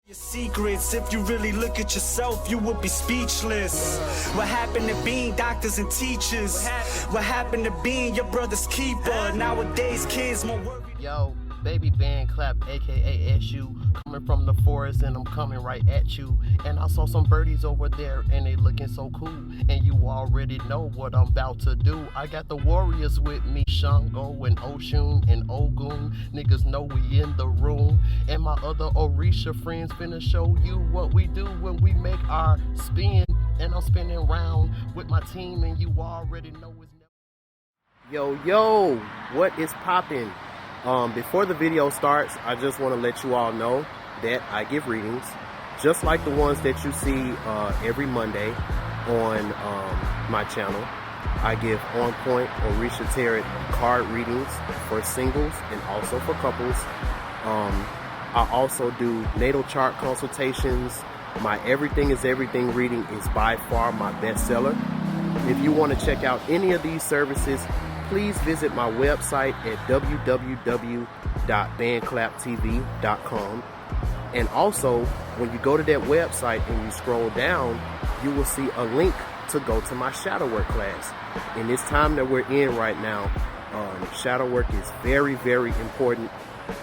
Your secrets, if you really look at yourself, you would be speechless. What happened to being doctors and teachers? What happened to being your brother's keeper? Nowadays, kids more worried. Yo, baby BandClap, aka SU, coming from the forest, and I'm coming right at you. And I saw some birdies over there, and they looking so cool. And you already know what I'm about to do. I got the warriors with me, Shango and Oshun and Ogun. Niggas know we in the room. And my other Orisha friends finna show you what we do when we make our spin. And I'm spinning round with my team, and you already know it's never. Yo, what is poppin'? Before the video starts, I just want to let you all know that I give readings just like the ones that you see every Monday on my channel. I give on point Orisha Tarot card readings for singles and also for couples. I also do natal chart consultations. My Everything is Everything reading is by far my bestseller. If you want to check out any of these services, please visit my website at www.bandclaptv.com. And also, when you go to that website and you scroll down, you will see a link to go to my shadow work class. In this time that we're in right now, shadow work is very, very important.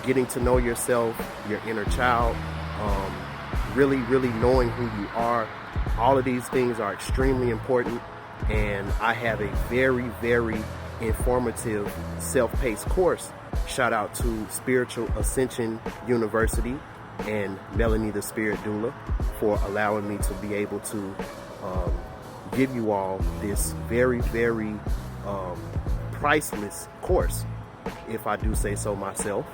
Getting to know yourself, your inner child, really, really knowing who you are. All of these things are extremely important. And I have a very, very informative self-paced course. Shout out to Spiritual Ascension University and Melanie the Spirit Doula for allowing me to be able to give you all this very, very priceless course, if I do say so myself.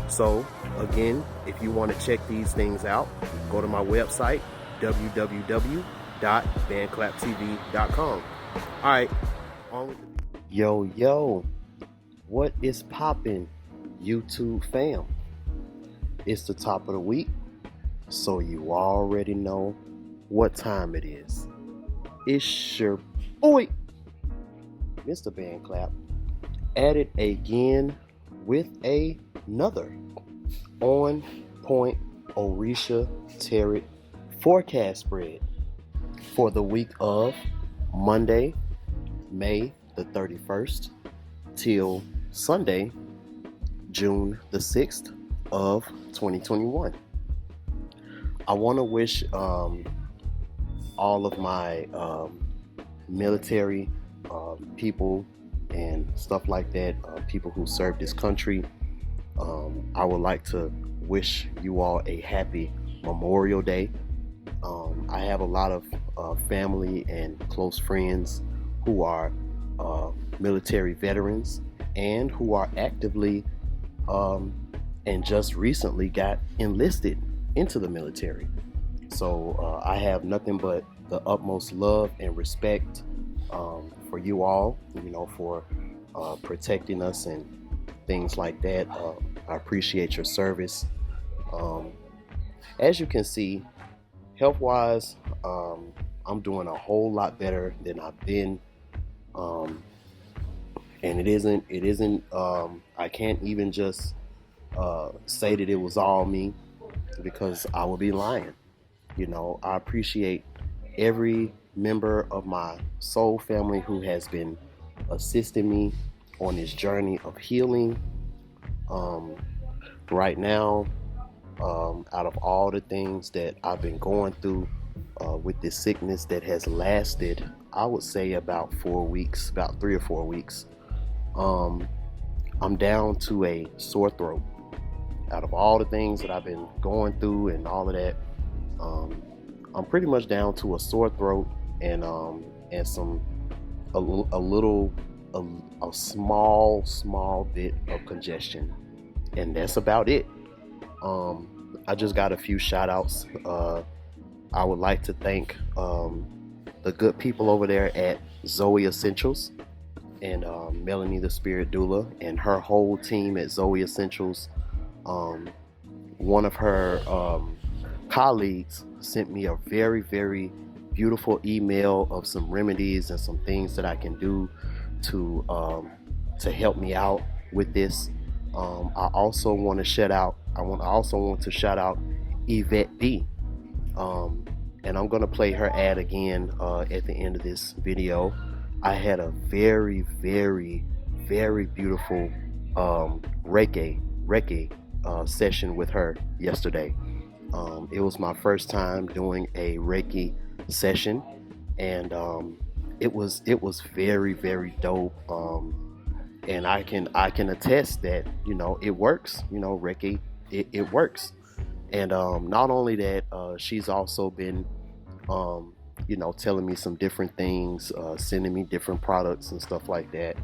So again, if you want to check these things out, go to my website, www.bandclaptv.com. All right, on with the Yo, what is poppin', YouTube fam? It's the top of the week, so you already know what time it is. It's your boy, Mr.BandClap, at it again with another on point Orisha Tarot forecast spread for the week of Monday, May the 31st till Sunday, June the 6th of 2021. I want to wish all of my military people and stuff like that, people who serve this country. I would like to wish you all a happy Memorial Day. I have a lot of family and close friends who are military veterans and who are actively and just recently got enlisted into the military. So I have nothing but the utmost love and respect for you all, for protecting us and things like that. I appreciate your service. As you can see, health-wise, I'm doing a whole lot better than I've been. And it isn't I can't even just say that it was all me, because I would be lying. I appreciate every member of my soul family who has been assisting me on this journey of healing. Right now, out of all the things that I've been going through with this sickness that has lasted, I would say about 4 weeks, about 3 or 4 weeks, I'm down to a sore throat. Out of all the things that I've been going through and all of that, I'm pretty much down to a sore throat and a small bit of congestion, and that's about it. I just got a few shout outs. I would like to thank the good people over there at Zoe Essentials and Melanie the Spirit Doula and her whole team at Zoe Essentials. One of her colleagues sent me a very, very beautiful email of some remedies and some things that I can do to help me out with this. I also want to shout out Yvette B. And I'm gonna play her ad again at the end of this video. I had a very, very, very beautiful Reiki session with her yesterday. It was my first time doing a Reiki session, and it was very, very dope. And I can attest that it works. Reiki, it works. And not only that, she's also been telling me some different things, sending me different products and stuff like that.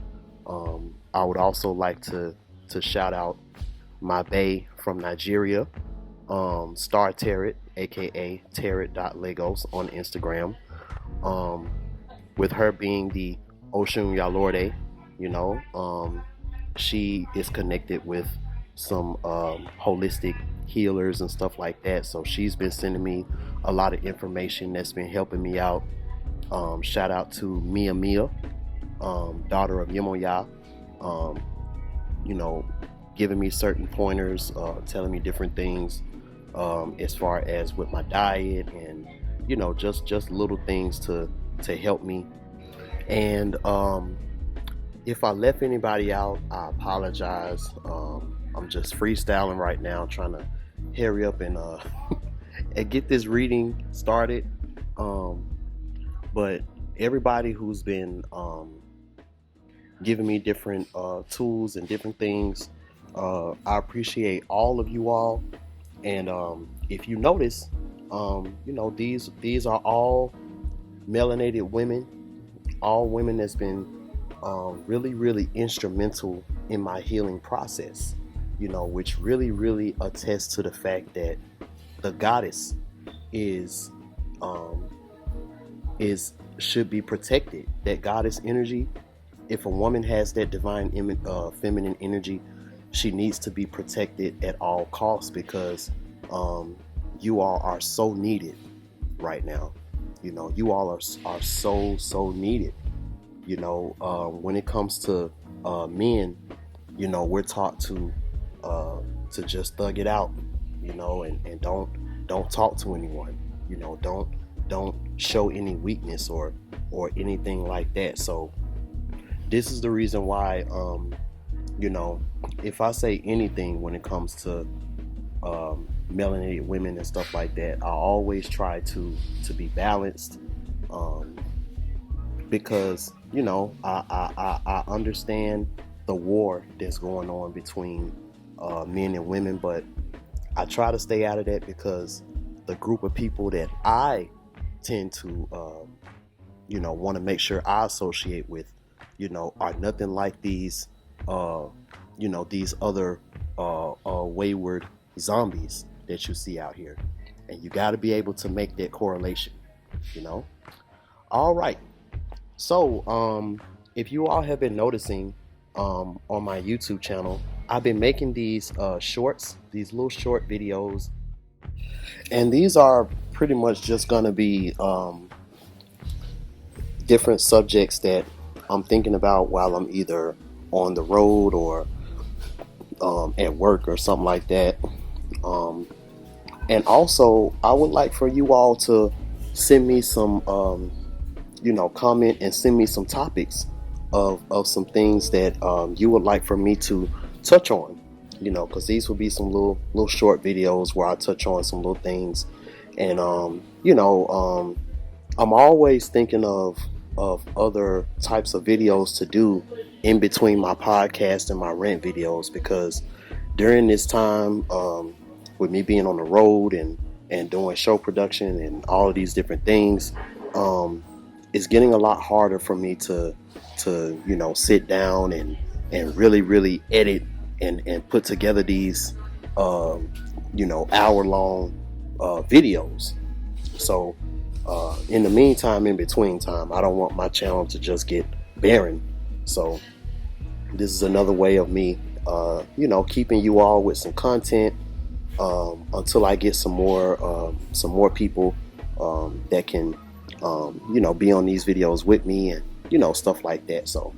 I would also like to shout out my bae from Nigeria, Star Tarot, aka Tarot.Legos on Instagram. With her being the Oshun Yalorde, she is connected with some holistic healers and stuff like that. So she's been sending me a lot of information that's been helping me out. Shout out to Mia, daughter of Yemoya, giving me certain pointers, telling me different things as far as with my diet and just little things to help me. And if I left anybody out, I apologize. I'm just freestyling right now, trying to hurry up and and get this reading started. But everybody who's been giving me different tools and different things, I appreciate all of you all. And if you notice, these are all melanated women, all women that's been really, really instrumental in my healing process, which really, really attests to the fact that the goddess should be protected. That goddess energy, if a woman has that divine feminine energy, she needs to be protected at all costs, because you all are so needed right now. You all are so needed. When it comes to men, we're taught to just thug it out, and don't talk to anyone, don't show any weakness or anything like that. So this is the reason why, if I say anything when it comes to melanated women and stuff like that, I always try to be balanced, because I understand the war that's going on between men and women, but I try to stay out of that, because the group of people that I tend to want to make sure I associate with are nothing like these these other wayward zombies that you see out here. And you got to be able to make that correlation. All right, so if you all have been noticing, on my YouTube channel, I've been making these shorts, these little short videos, and these are pretty much just gonna be different subjects that I'm thinking about while I'm either on the road or at work or something like that. And also, I would like for you all to send me some comment and send me some topics of some things that you would like for me to touch on, because these will be some little short videos where I touch on some little things. And I'm always thinking of other types of videos to do in between my podcast and my rant videos, because during this time, with me being on the road and doing show production and all of these different things, it's getting a lot harder for me to sit down and really, really edit and put together these hour-long videos. So in the meantime, in between time, I don't want my channel to just get barren. So this is another way of me keeping you all with some content until I get some more people that can be on these videos with me, and stuff like that. So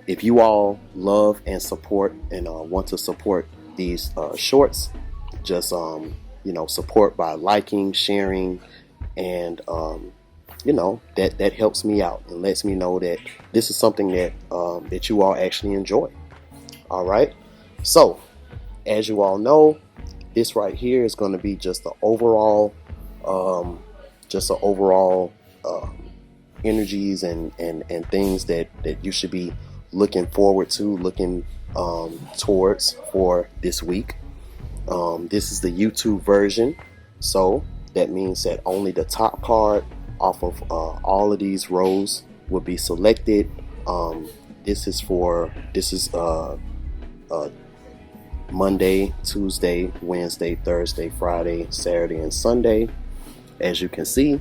if you all love and support and want to support these shorts, just support by liking, sharing, and that helps me out and lets me know that this is something that that you all actually enjoy. All right. So, as you all know, this right here is going to be just the overall, energies and things that you should be looking forward to, looking towards for this week. This is the YouTube version, so that means that only the top card off of all of these rows will be selected. This is Monday, Tuesday, Wednesday, Thursday, Friday, Saturday, and Sunday, as you can see.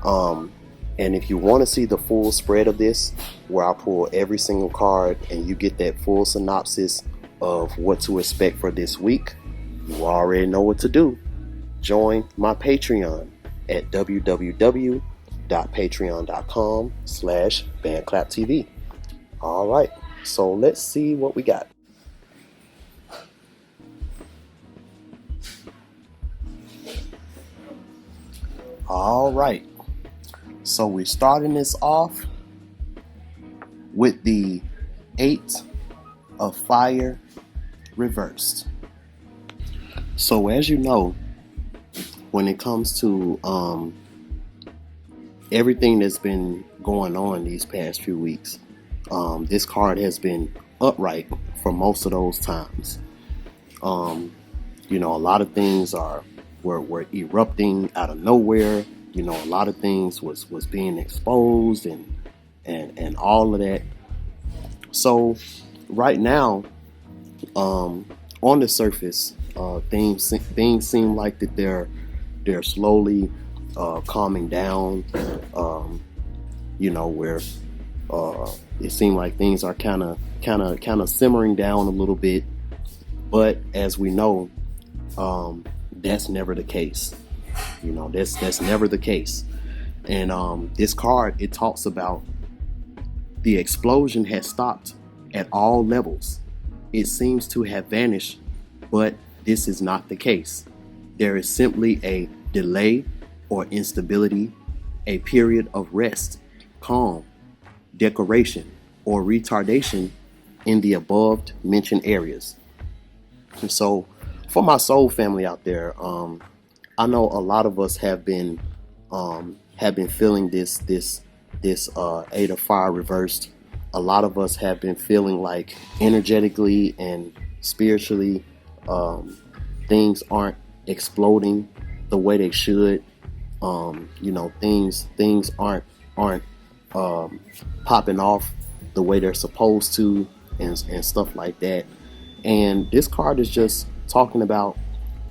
And if you want to see the full spread of this, where I pull every single card and you get that full synopsis of what to expect for this week, you already know what to do. Join my Patreon at www.patreon.com/BandClapTV. All right, so let's see what we got. All right, so we're starting this off with the 8 of Fire reversed. So as you know, when it comes to everything that's been going on these past few weeks, this card has been upright for most of those times. A lot of things were erupting out of nowhere. A lot of things was being exposed and all of that. So right now, on the surface, things seem like that they're slowly calming down. Where it seemed like things are kind of simmering down a little bit. But as we know, that's never the case. That's never the case. And this card, it talks about the explosion has stopped at all levels. It seems to have vanished, but this is not the case. There is simply a delay or instability, a period of rest, calm, decoration, or retardation in the above mentioned areas. And so, for my soul family out there, I know a lot of us have been feeling this 8 of Fire reversed. A lot of us have been feeling like energetically and spiritually, things aren't exploding the way they should. Things aren't popping off the way they're supposed to, and stuff like that. And this card is just talking about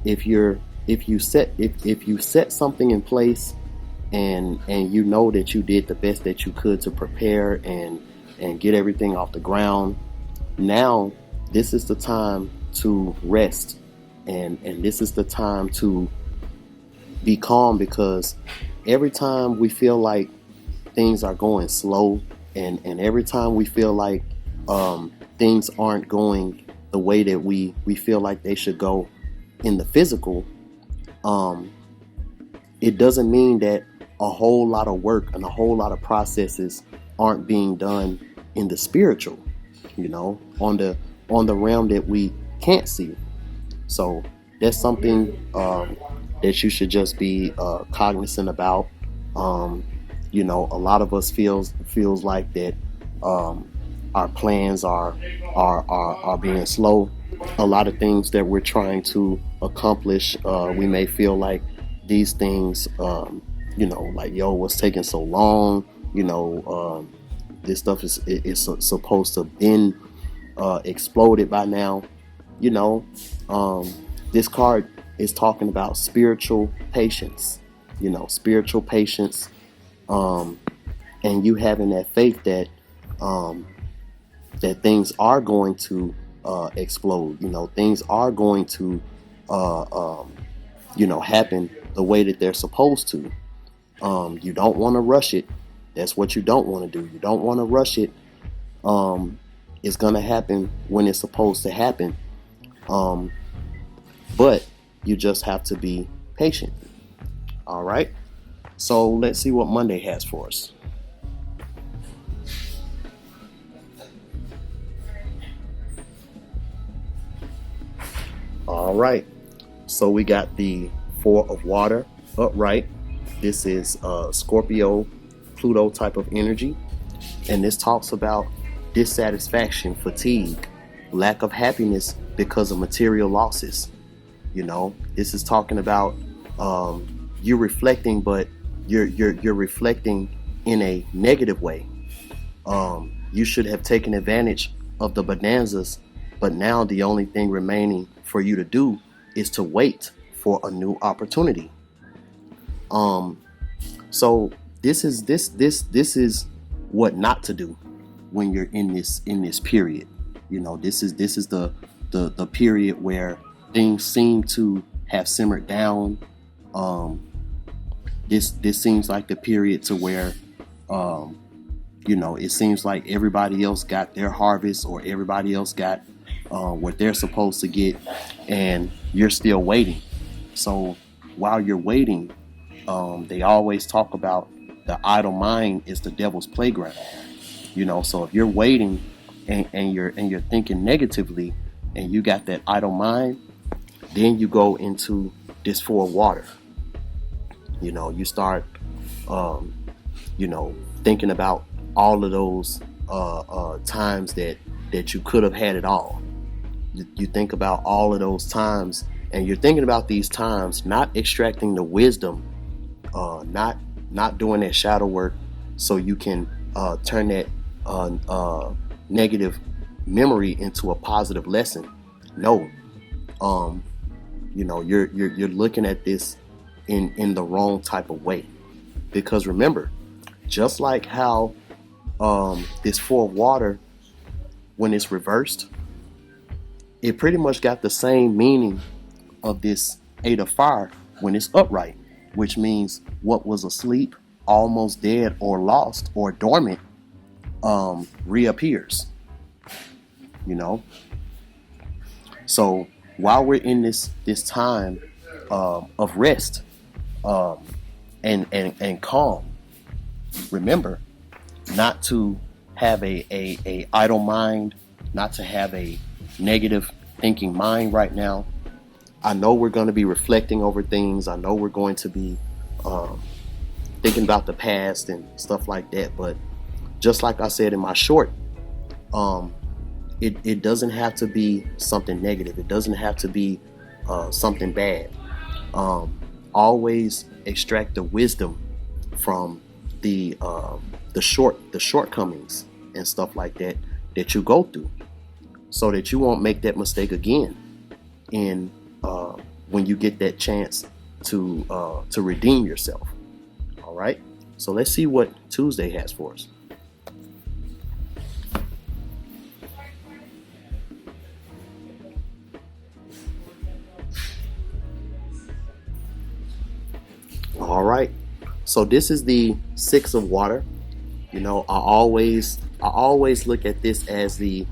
if you set something in place and you know that you did the best that you could to prepare and get everything off the ground. Now this is the time to rest, and this is the time to be calm, because every time we feel like things are going slow, and every time we feel like things aren't going the way that we feel like they should go in the physical, it doesn't mean that a whole lot of work and a whole lot of processes aren't being done in the spiritual, on the realm that we can't see. So that's something that you should just be cognizant about. A lot of us feels like that our plans are being slow. A lot of things that we're trying to accomplish, we may feel like these things, what's taking so long? This stuff is supposed to have been exploded by now. This card is talking about spiritual patience. Spiritual patience, and you having that faith that that things are going to explode. Things are going to happen the way that they're supposed to. You don't want to rush it. That's what you don't want to do. You don't want to rush it. It's going to happen when it's supposed to happen. But You just have to be patient. All right. So let's see what Monday has for us. All right. So we got the Four of Water upright. This is Scorpio, Pluto type of energy. And this talks about dissatisfaction, fatigue, lack of happiness because of material losses. This is talking about you're reflecting, but you're reflecting in a negative way. You should have taken advantage of the bonanzas, but now the only thing remaining for you to do is to wait for a new opportunity. So this is what not to do when you're in this period. This is the period where things seem to have simmered down. This seems like the period to where it seems like everybody else got their harvest, or everybody else got what they're supposed to get, and you're still waiting. So while you're waiting, they always talk about the idle mind is the devil's playground. So if you're waiting and you're thinking negatively, and you got that idle mind, then you go into this Four of Water. You start thinking about all of those times that you could have had it all. You think about all of those times, and you're thinking about these times, not extracting the wisdom, not doing that shadow work so you can turn that negative memory into a positive lesson. No, you're looking at this in the wrong type of way, because remember, just like how this Four of Water, when it's reversed, it pretty much got the same meaning of this Eight of Fire when it's upright, which means what was asleep, almost dead, or lost, or dormant reappears. So while we're in this time of rest and calm, remember not to have a idle mind, not to have a negative thinking mind right now. I know we're going to be reflecting over things. I know we're going to be thinking about the past and stuff like that. But just like I said in my short, it doesn't have to be something negative. It doesn't have to be something bad. Always extract the wisdom from the shortcomings and stuff like that you go through, so that you won't make that mistake again in when you get that chance to redeem yourself. All right, so let's see what Tuesday has for us. All right, so this is the Six of Water. I always look at this as the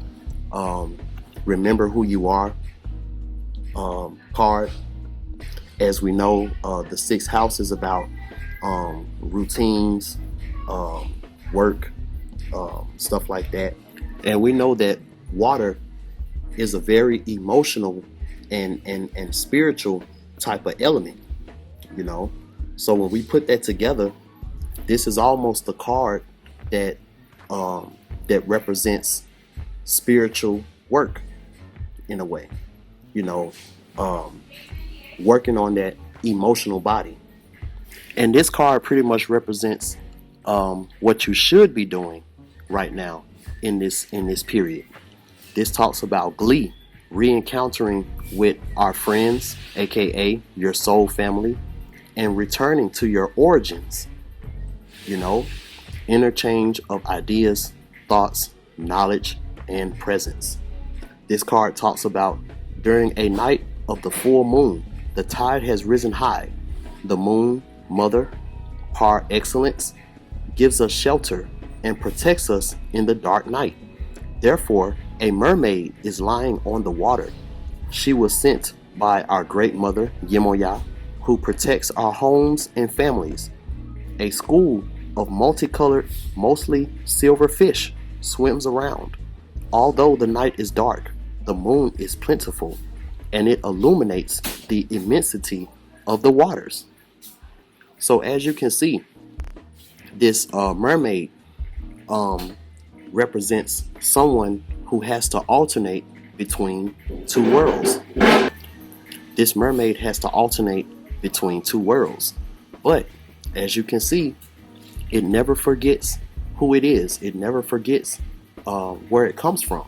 remember who you are card. As we know, the sixth house is about routines, work, stuff like that. And we know that water is a very emotional and spiritual type of element, So when we put that together, this is almost the card that represents spiritual work in a way, working on that emotional body. And this card pretty much represents what you should be doing right now in this period. This talks about glee, re-encountering with our friends, aka your soul family, and returning to your origins. Interchange of ideas, thoughts, knowledge, and presence. This card talks about during a night of the full moon, the tide has risen high. The moon, mother, par excellence, gives us shelter and protects us in the dark night. Therefore, a mermaid is lying on the water. She was sent by our great mother, Yemoya, who protects our homes and families. A school of multicolored, mostly silver fish swims around. Although the night is dark, the moon is plentiful, and it illuminates the immensity of the waters. So as you can see, this mermaid represents someone who has to alternate between two worlds. This mermaid has to alternate between two worlds. But as you can see, it never forgets who it is. It never forgets where it comes from.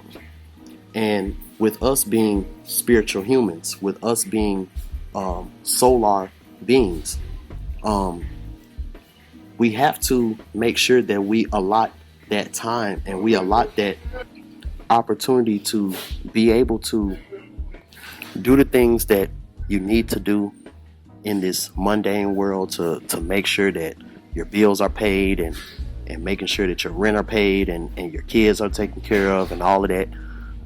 And with us being spiritual humans, with us being solar beings, we have to make sure that we allot that time and we allot that opportunity to be able to do the things that you need to do in this mundane world to make sure that your bills are paid and making sure that your rent are paid and your kids are taken care of and all of that.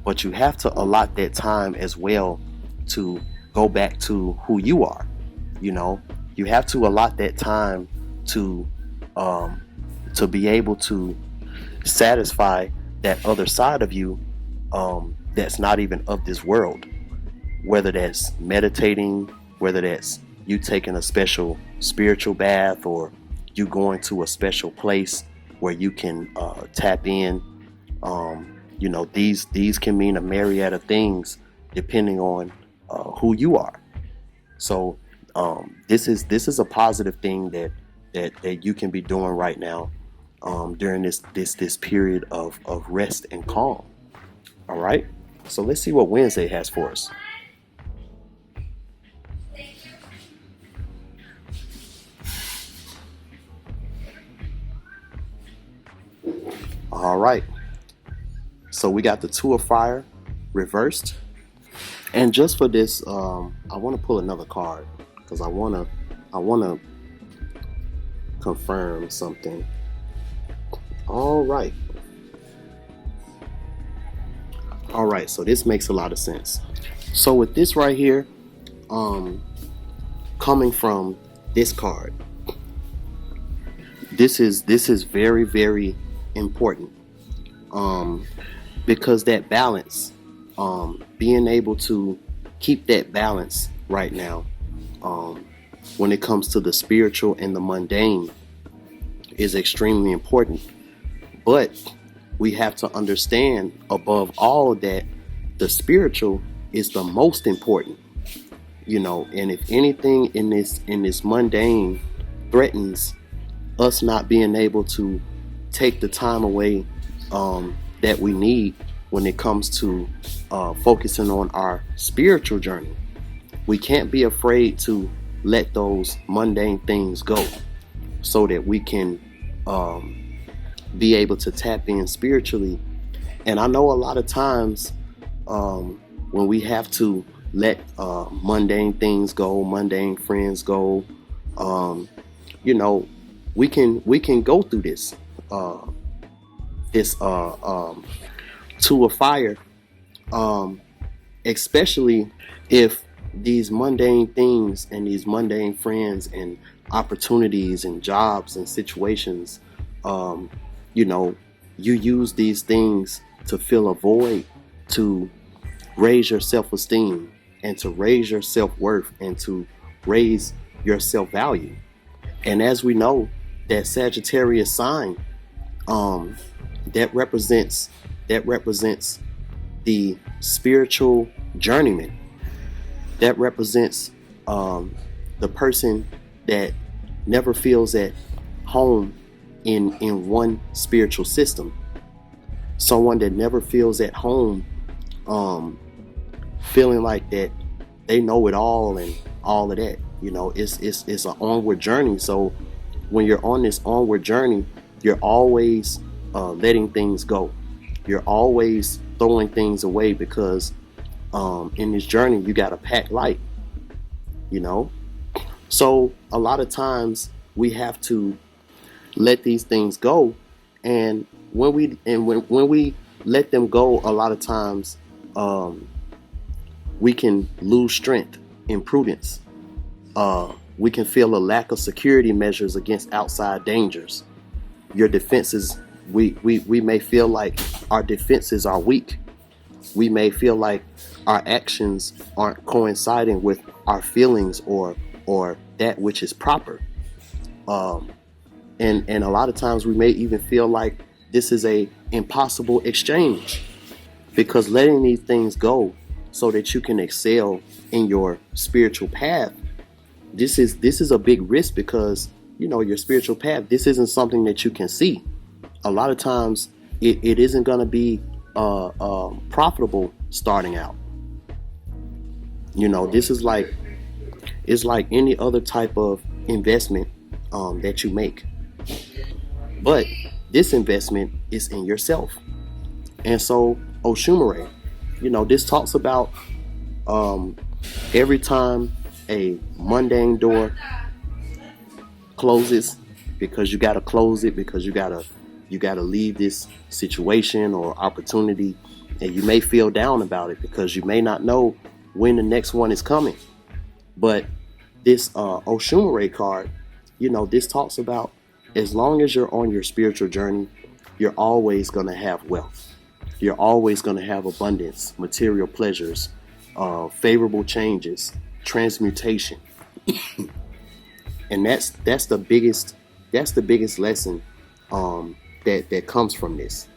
But you have to allot that time as well to go back to who you are. You know, you have to allot that time to be able to satisfy that other side of you that's not even of this world. Whether that's meditating, whether that's you taking a special spiritual bath, or you going to a special place where you can tap in. You know, these can mean a myriad of things depending on who you are. So this is a positive thing that you can be doing right now during this period of rest and calm. All right. So let's see what Wednesday has for us. All right. So we got the Two of Fire reversed. And just for this, I want to pull another card because I want to confirm something. All right. All right. So this makes a lot of sense. So with this right here, coming from this card, this is very, very important. Because that balance, being able to keep that balance right now, when it comes to the spiritual and the mundane, is extremely important. But we have to understand above all that the spiritual is the most important. You know, and if anything in this mundane threatens us not being able to take the time away that we need when it comes to focusing on our spiritual journey, we can't be afraid to let those mundane things go so that we can be able to tap in spiritually. And I know a lot of times when we have to let mundane things go, mundane friends go, you know, we can go through this Two of Fire, especially if these mundane things and these mundane friends and opportunities and jobs and situations, you know, you use these things to fill a void, to raise your self-esteem and to raise your self-worth and to raise your self-value. And as we know, that Sagittarius sign, that represents the spiritual journeyman. That represents the person that never feels at home in one spiritual system. Someone that never feels at home feeling like that they know it all and all of that. You know, it's an onward journey. So when you're on this onward journey, you're always letting things go. You're always throwing things away because in this journey you got to pack light, you know. So a lot of times we have to let these things go, and when we let them go, a lot of times We can lose strength, imprudence. We can feel a lack of security measures against outside dangers. Your defenses, we may feel like our defenses are weak. We may feel like our actions aren't coinciding with our feelings or that which is proper. And a lot of times we may even feel like this is a impossible exchange, because letting these things go so that you can excel in your spiritual path, this is a big risk, because your spiritual path, this isn't something that you can see. A lot of times it isn't going to be profitable starting out. This is like, it's like any other type of investment that you make, but this investment is in yourself. And so Oshumare, this talks about every time a mundane door closes, because you got to close it, because you got to leave this situation or opportunity, and you may feel down about it because you may not know when the next one is coming. But this Oshumare card, this talks about, as long as you're on your spiritual journey, you're always going to have wealth. You're always going to have abundance, material pleasures, favorable changes, transmutation. And that's the biggest lesson that comes from this.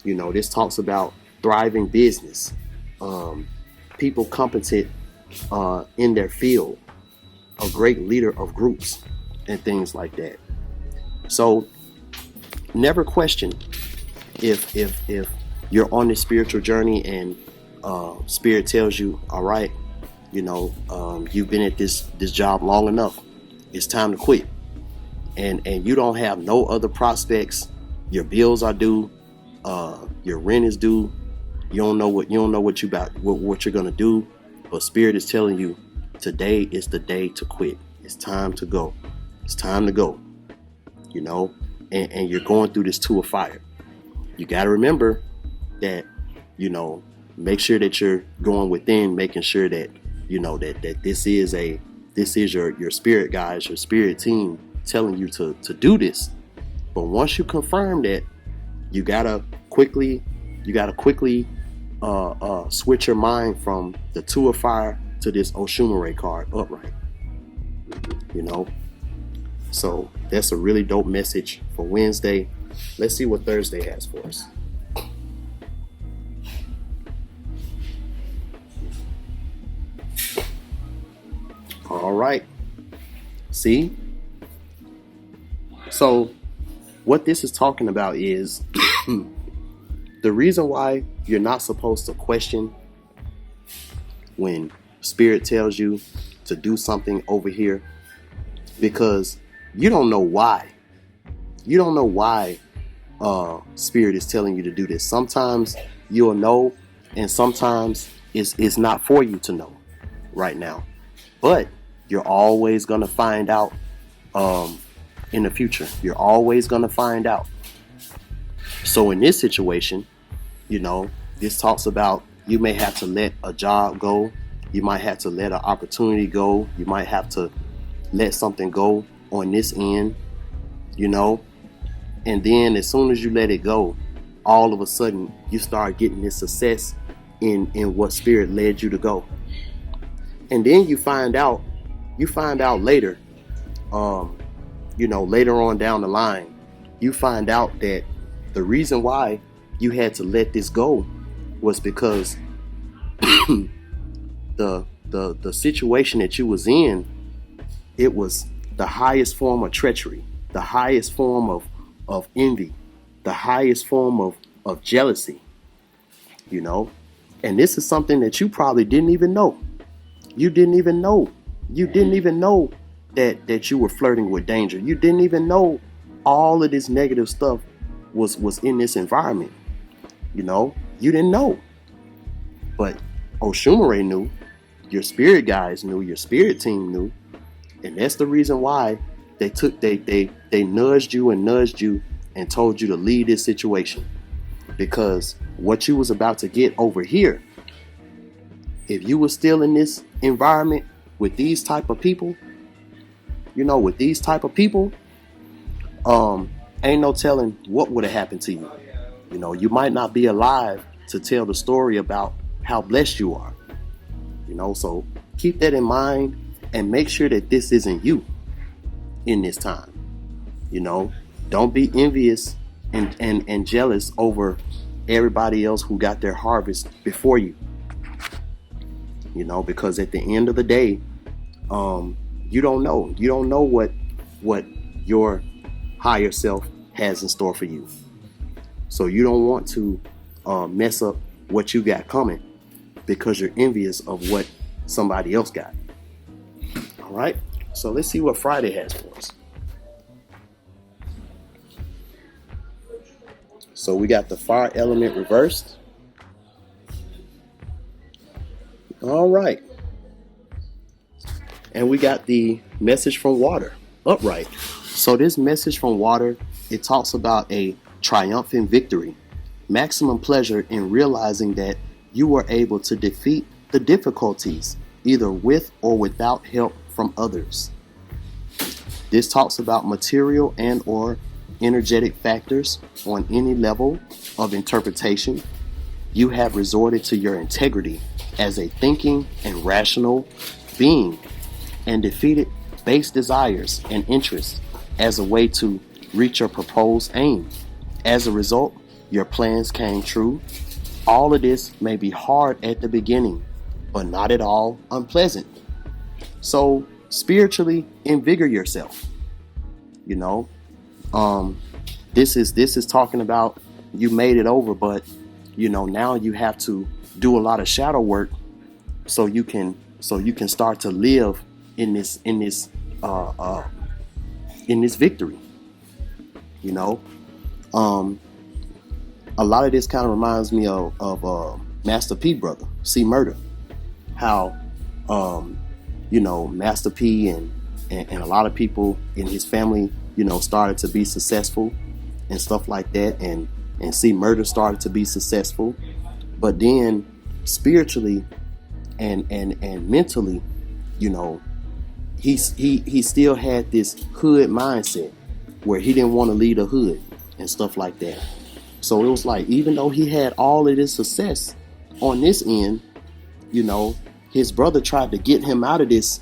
This talks about thriving business, people competent in their field, a great leader of groups, and things like that. So never question if you're on this spiritual journey and Spirit tells you, all right, you've been at this job long enough, it's time to quit, and you don't have no other prospects. Your bills are due, your rent is due. You don't know what you're gonna do, but Spirit is telling you, today is the day to quit. It's time to go. It's time to go. And you're going through this tour of fire. You got to remember that, make sure that you're going within, making sure that that this is your spirit guides, your spirit team telling you to do this. But once you confirm that, you gotta quickly switch your mind from the two of fire to this Oshumare card upright. So that's a really dope message for Wednesday. Let's see what Thursday has for us. All right. See? So what this is talking about is the reason why you're not supposed to question when Spirit tells you to do something over here, because you don't know why. You don't know why Spirit is telling you to do this. Sometimes you'll know, and sometimes it's not for you to know right now. But you're always going to find out in the future. You're always going to find out. So in this situation, this talks about, you may have to let a job go. You might have to let an opportunity go. You might have to let something go on this end, and then as soon as you let it go, all of a sudden you start getting this success in what Spirit led you to go. And then you find out later, later on down the line, you find out that the reason why you had to let this go was because the situation that you was in, it was the highest form of treachery, the highest form of envy, the highest form of jealousy, and this is something that you probably didn't even know. You didn't even know that you were flirting with danger. You didn't even know all of this negative stuff was in this environment. You didn't know. But Oshumare knew, your spirit guides knew, your spirit team knew, and that's the reason why they nudged you and told you to leave this situation. Because what you was about to get over here, if you were still in this environment with these type of people, ain't no telling what would have happened to you. You might not be alive to tell the story about how blessed you are. So keep that in mind and make sure that this isn't you in this time. Don't be envious and jealous over everybody else who got their harvest before you. Because at the end of the day, you don't know what your higher self has in store for you. So you don't want to mess up what you got coming because you're envious of what somebody else got. All right, so let's see what Friday has for us. So we got the fire element reversed. All right. And we got the message from water upright. So this message from water, it talks about a triumphant victory, maximum pleasure in realizing that you were able to defeat the difficulties, either with or without help from others. This talks about material and or energetic factors on any level of interpretation. You have resorted to your integrity as a thinking and rational being and defeated base desires and interests as a way to reach your proposed aim. As a result, your plans came true. All of this may be hard at the beginning, but not at all unpleasant. So spiritually invigorate yourself. This is talking about you made it over, but now you have to do a lot of shadow work so you can start to live in this victory. A lot of this kind of reminds me of Master P brother, C Murder. How Master P and a lot of people in his family, started to be successful and stuff like that, and C Murder started to be successful, but then spiritually and mentally, he still had this hood mindset where he didn't want to leave the hood and stuff like that. So it was like, even though he had all of this success on this end, his brother tried to get him out of this.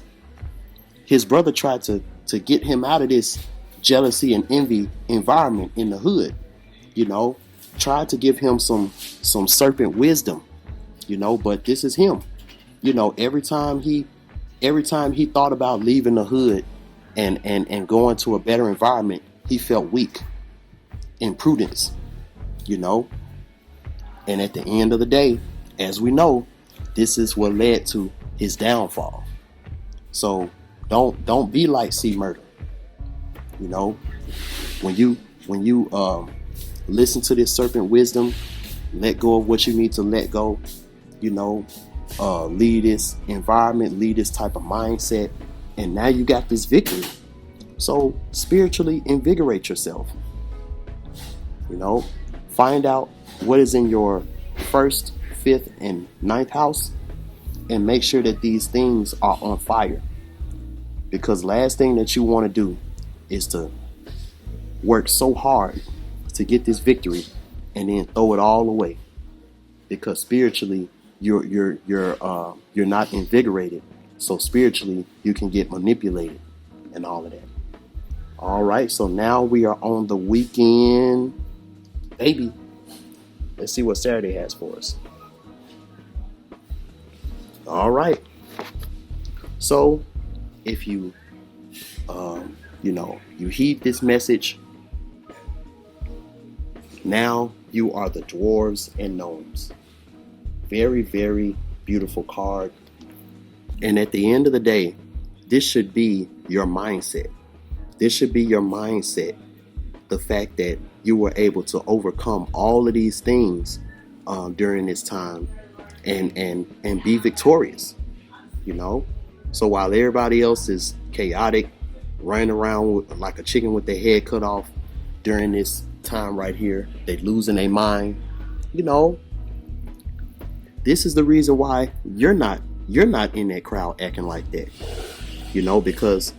His brother tried to get him out of this jealousy and envy environment in the hood. Tried to give him some serpent wisdom, but this is him. Every time he thought about leaving the hood and going to a better environment, he felt weak, imprudence, and at the end of the day, as we know, this is what led to his downfall. So don't be like C Murder. When you listen to this serpent wisdom, let go of what you need to let go, leave this environment, leave this type of mindset, and now you got this victory. So spiritually invigorate yourself. Find out what is in your 1st, 5th, and 9th house, and make sure that these things are on fire. Because last thing that you want to do is to work so hard to get this victory and then throw it all away. Because spiritually you're not invigorated. So spiritually you can get manipulated and all of that. All right, so now we are on the weekend, baby. Let's see what Saturday has for us. All right. So if you you heed this message, now you are the dwarves and gnomes. Very, very beautiful card. And at the end of the day, this should be your mindset. This should be your mindset. The fact that you were able to overcome all of these things during this time and be victorious. So while everybody else is chaotic, running around like a chicken with their head cut off during this time right here, they losing their mind, this is the reason why you're not in that crowd acting like that. Because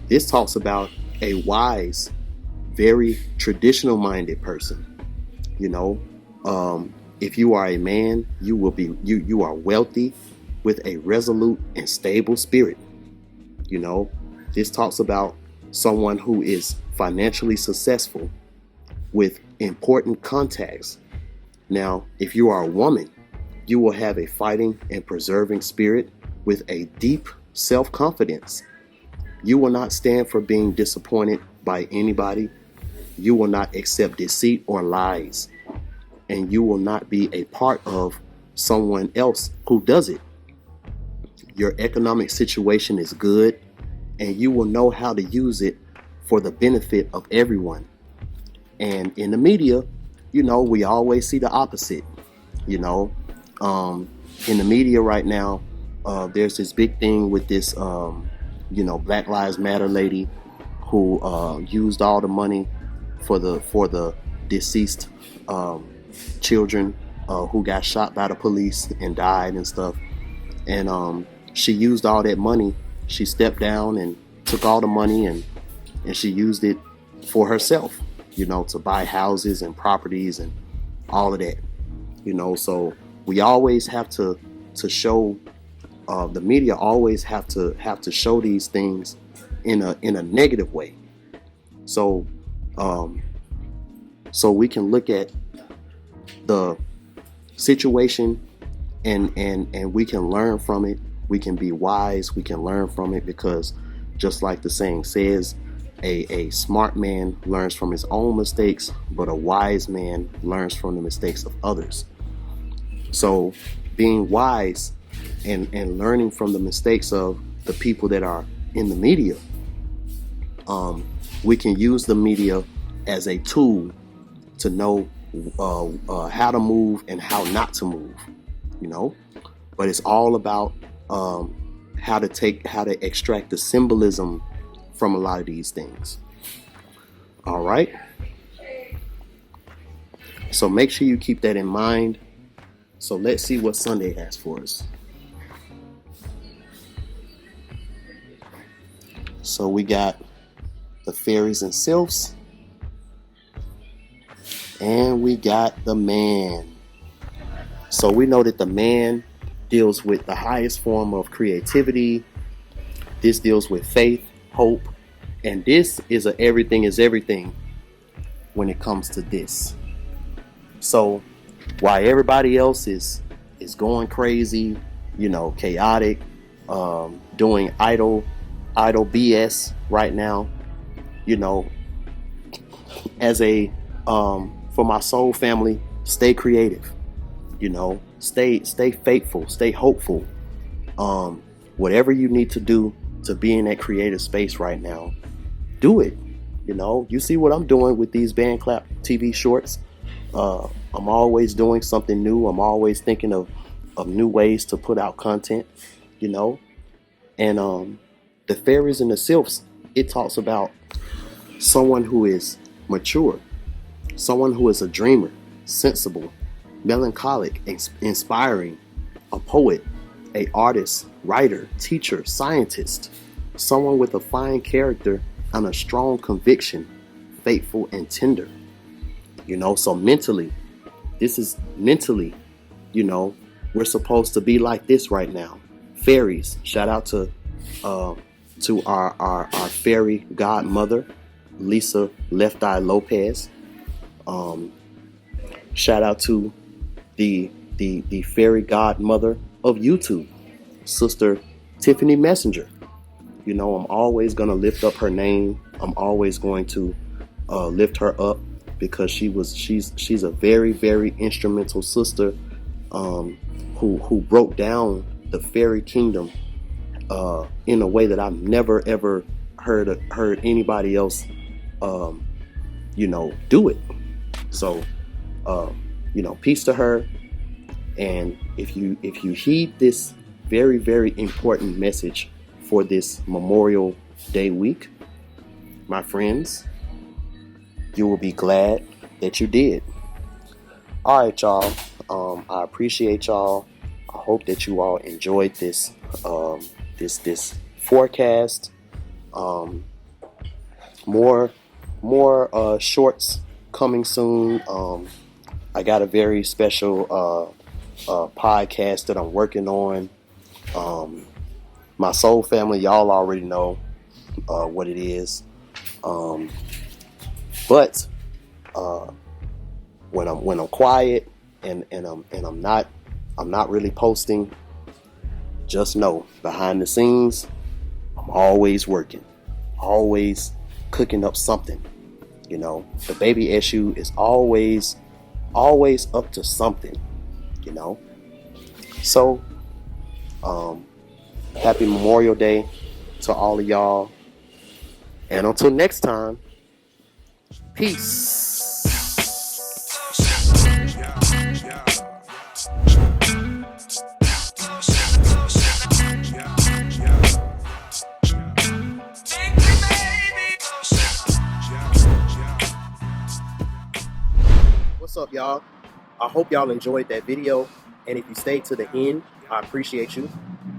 this talks about a wise, very traditional minded person. If you are a man, you are wealthy with a resolute and stable spirit. This talks about someone who is financially successful with important contacts. Now, if you are a woman, you will have a fighting and preserving spirit with a deep self-confidence. You will not stand for being disappointed by anybody. You will not accept deceit or lies. And you will not be a part of someone else who does it. Your economic situation is good, and you will know how to use it for the benefit of everyone. And in the media, we always see the opposite. In the media right now, there's this big thing with this, Black Lives Matter lady who used all the money for the deceased children who got shot by the police and died and stuff. And she used all that money. She stepped down and took all the money and she used it for herself, to buy houses and properties and all of that. So we always have to show, the media always have to show these things in a negative way. So we can look at the situation and we can learn from it. We can be wise. We can learn from it, because just like the saying says, a smart man learns from his own mistakes, but a wise man learns from the mistakes of others. So being wise and learning from the mistakes of the people that are in the media, we can use the media as a tool to know how to move and how not to move, but it's all about how to extract the symbolism from a lot of these things. All right. So make sure you keep that in mind. So let's see what Sunday has for us. So we got the fairies and sylphs, and we got the man. So we know that the man deals with the highest form of creativity. This deals with faith, hope, and this is a everything is everything when it comes to this. So while everybody else is going crazy, chaotic, doing idle BS right now, as a for my soul family, stay creative, stay faithful, stay hopeful. Whatever you need to do to be in that creative space right now, do it. You see what I'm doing with these BandClap TV shorts. I'm always doing something new. I'm always thinking of new ways to put out content, and the fairies and the sylphs, it talks about someone who is mature, someone who is a dreamer, sensible, melancholic, inspiring, a poet, a artist, writer, teacher, scientist, someone with a fine character and a strong conviction, faithful and tender. So mentally, we're supposed to be like this right now. Fairies, shout out to our fairy godmother, Lisa Left Eye Lopez. Shout out to the fairy godmother of YouTube, Sister Tiffany Messenger. I'm always going to lift up her name. I'm always going to lift her up, because she's a very, very instrumental sister who broke down the fairy kingdom in a way that I've never ever heard anybody else do it. So peace to her. And if you heed this very, very important message for this Memorial Day week, my friends, you will be glad that you did. All right, y'all. I appreciate y'all. I hope that you all enjoyed this this forecast. More shorts coming soon. I got a very special podcast that I'm working on. My soul family, y'all already know what it is. But when I'm quiet and I'm not really posting, just know behind the scenes I'm always working, always cooking up something. You know, the baby issue is always up to something, you know. So happy Memorial Day to all of y'all, and until next time, peace. What's up, y'all? I hope y'all enjoyed that video, and if you stayed to the end, I appreciate you.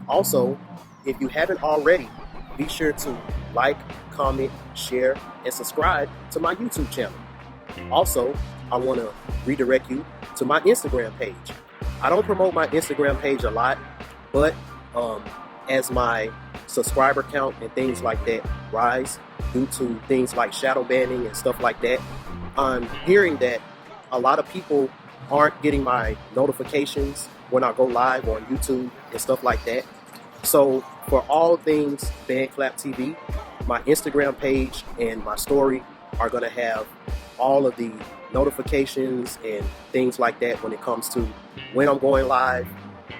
Also, if you haven't already, be sure to like, comment, share, and subscribe to my YouTube channel. Also, I want to redirect you to my Instagram page. I don't promote my Instagram page a lot, but as my subscriber count and things like that rise due to things like shadow banning and stuff like that, I'm hearing that a lot of people aren't getting my notifications when I go live on YouTube and stuff like that. So for all things BandClap TV, my Instagram page and my story are going to have all of the notifications and things like that when it comes to when I'm going live,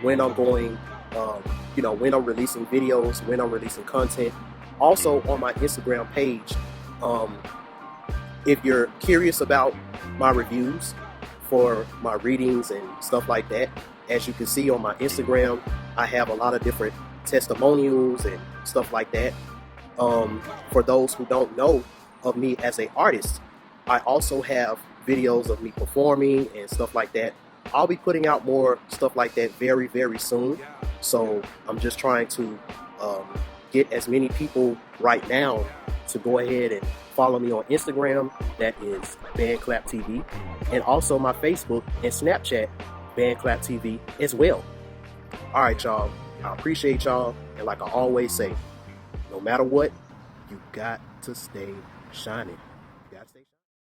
when I'm going, when I'm releasing videos, when I'm releasing content. Also on my Instagram page, if you're curious about my reviews for my readings and stuff like that, as you can see on my Instagram, I have a lot of different testimonials and stuff like that. For those who don't know of me as an artist, I also have videos of me performing and stuff like that. I'll be putting out more stuff like that very, very soon. So I'm just trying to get as many people right now to go ahead and follow me on Instagram. That is BandClap TV, and also my Facebook and Snapchat, BandClap TV as well. All right, y'all. I appreciate y'all, and like I always say, no matter what, you got to stay shining.